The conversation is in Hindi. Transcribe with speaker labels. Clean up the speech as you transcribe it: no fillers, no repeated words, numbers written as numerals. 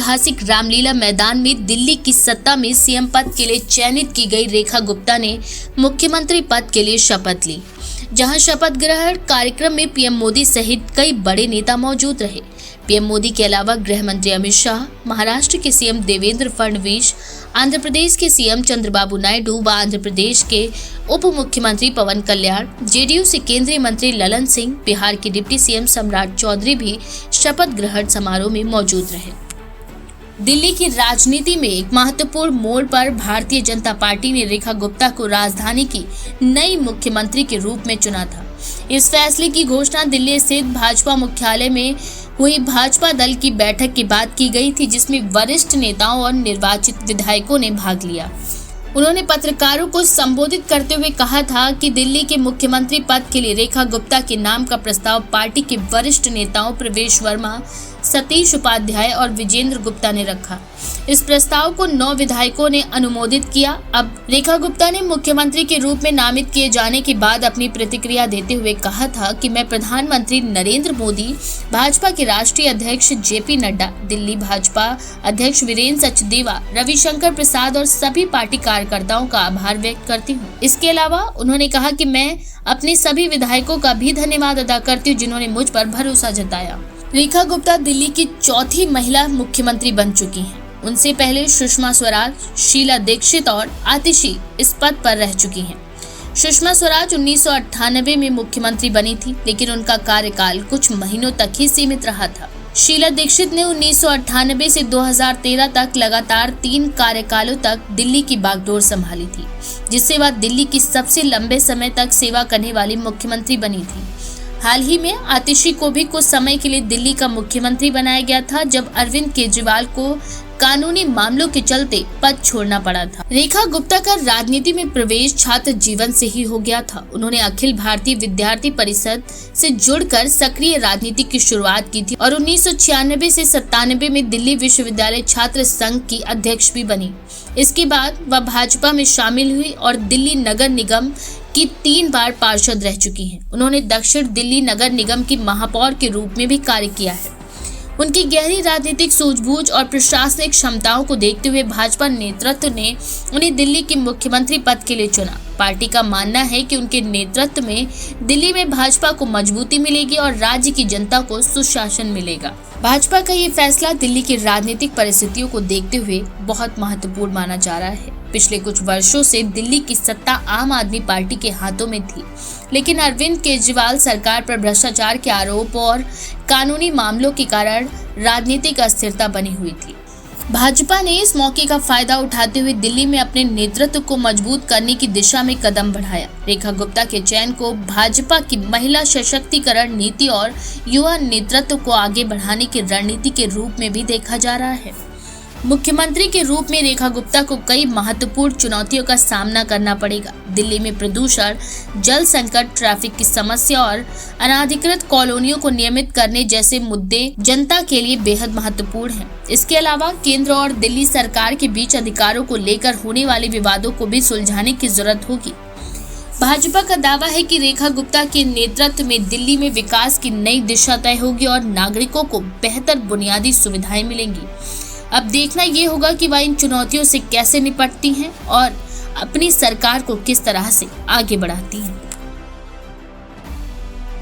Speaker 1: ऐतिहासिक रामलीला मैदान में दिल्ली की सत्ता में सीएम पद के लिए चयनित की गई रेखा गुप्ता ने मुख्यमंत्री पद के लिए शपथ ली, जहां शपथ ग्रहण कार्यक्रम में पीएम मोदी सहित कई बड़े नेता मौजूद रहे। पीएम मोदी के अलावा गृह मंत्री अमित शाह, महाराष्ट्र के सीएम देवेंद्र फडणवीस, आंध्र प्रदेश के सीएम चंद्रबाबू नायडू व आंध्र प्रदेश के उप मुख्यमंत्री पवन कल्याण, जेडीयू से केंद्रीय मंत्री ललन सिंह, बिहार के डिप्टी सीएम सम्राट चौधरी भी शपथ ग्रहण समारोह में मौजूद रहे। दिल्ली की राजनीति में एक महत्वपूर्ण मोड़ पर भारतीय जनता पार्टी ने रेखा गुप्ता को राजधानी की नई मुख्यमंत्री के रूप में चुना था। इस फैसले की घोषणा दिल्ली स्थित भाजपा मुख्यालय में हुई भाजपा दल की बैठक के बाद की गई थी, जिसमें वरिष्ठ नेताओं और निर्वाचित विधायकों ने भाग लिया। उन्होंने पत्रकारों को संबोधित करते हुए कहा था कि दिल्ली के मुख्यमंत्री पद के लिए रेखा गुप्ता के नाम का प्रस्ताव पार्टी के वरिष्ठ नेताओं प्रवेश वर्मा, सतीश उपाध्याय और विजेंद्र गुप्ता ने रखा। इस प्रस्ताव को 9 विधायकों ने अनुमोदित किया। अब रेखा गुप्ता ने मुख्यमंत्री के रूप में नामित किए जाने के बाद अपनी प्रतिक्रिया देते हुए कहा था कि मैं प्रधानमंत्री नरेंद्र मोदी, भाजपा के राष्ट्रीय अध्यक्ष जेपी नड्डा, दिल्ली भाजपा अध्यक्ष वीरेंद्र सचदेवा, रविशंकर प्रसाद और सभी पार्टी कार्यकर्ताओं का आभार व्यक्त करती हूँ। इसके अलावा उन्होंने कहा कि मैं अपने सभी विधायकों का भी धन्यवाद अदा करती हूँ जिन्होंने मुझ पर भरोसा जताया। रेखा गुप्ता दिल्ली की चौथी महिला मुख्यमंत्री बन चुकी हैं। उनसे पहले सुषमा स्वराज, शीला दीक्षित और आतिशी इस पद पर रह चुकी हैं। सुषमा स्वराज 1998 में मुख्यमंत्री बनी थी, लेकिन उनका कार्यकाल कुछ महीनों तक ही सीमित रहा था। शीला दीक्षित ने 1998 से 2013 तक लगातार 3 कार्यकालों तक दिल्ली की बागडोर संभाली थी, जिससे वह दिल्ली की सबसे लंबे समय तक सेवा करने वाली मुख्यमंत्री बनी थी। हाल ही में आतिशी को भी कुछ समय के लिए दिल्ली का मुख्यमंत्री बनाया गया था, जब अरविंद केजरीवाल को कानूनी मामलों के चलते पद छोड़ना पड़ा था। रेखा गुप्ता का राजनीति में प्रवेश छात्र जीवन से ही हो गया था। उन्होंने अखिल भारतीय विद्यार्थी परिषद से जुड़कर सक्रिय राजनीति की शुरुआत की थी और 1996 से 97 में दिल्ली विश्वविद्यालय छात्र संघ की अध्यक्ष भी बनी। इसके बाद वह भाजपा में शामिल हुई और दिल्ली नगर निगम की 3 बार पार्षद रह चुकी हैं। उन्होंने दक्षिण दिल्ली नगर निगम की महापौर के रूप में भी कार्य किया है। उनकी गहरी राजनीतिक सूझबूझ और प्रशासनिक क्षमताओं को देखते हुए भाजपा नेतृत्व ने उन्हें दिल्ली के मुख्यमंत्री पद के लिए चुना। पार्टी का मानना है कि उनके नेतृत्व में दिल्ली में भाजपा को मजबूती मिलेगी और राज्य की जनता को सुशासन मिलेगा। भाजपा का ये फैसला दिल्ली की राजनीतिक परिस्थितियों को देखते हुए बहुत महत्वपूर्ण माना जा रहा है। पिछले कुछ वर्षों से दिल्ली की सत्ता आम आदमी पार्टी के हाथों में थी, लेकिन अरविंद केजरीवाल सरकार पर भ्रष्टाचार के आरोप और कानूनी मामलों के कारण राजनीतिक अस्थिरता बनी हुई थी। भाजपा ने इस मौके का फायदा उठाते हुए दिल्ली में अपने नेतृत्व को मजबूत करने की दिशा में कदम बढ़ाया। रेखा गुप्ता के चयन को भाजपा की महिला सशक्तिकरण नीति और युवा नेतृत्व को आगे बढ़ाने की रणनीति के रूप में भी देखा जा रहा है। मुख्यमंत्री के रूप में रेखा गुप्ता को कई महत्वपूर्ण चुनौतियों का सामना करना पड़ेगा। दिल्ली में प्रदूषण, जल संकट, ट्रैफिक की समस्या और अनाधिकृत कॉलोनियों को नियमित करने जैसे मुद्दे जनता के लिए बेहद महत्वपूर्ण हैं। इसके अलावा केंद्र और दिल्ली सरकार के बीच अधिकारों को लेकर होने वाले विवादों को भी सुलझाने की जरूरत होगी। भाजपा का दावा है कि रेखा गुप्ता के नेतृत्व में दिल्ली में विकास की नई दिशा तय होगी और नागरिकों को बेहतर बुनियादी सुविधाएं मिलेंगी। अब देखना ये होगा कि वह इन चुनौतियों से कैसे निपटती हैं और अपनी सरकार को किस तरह से आगे बढ़ाती हैं।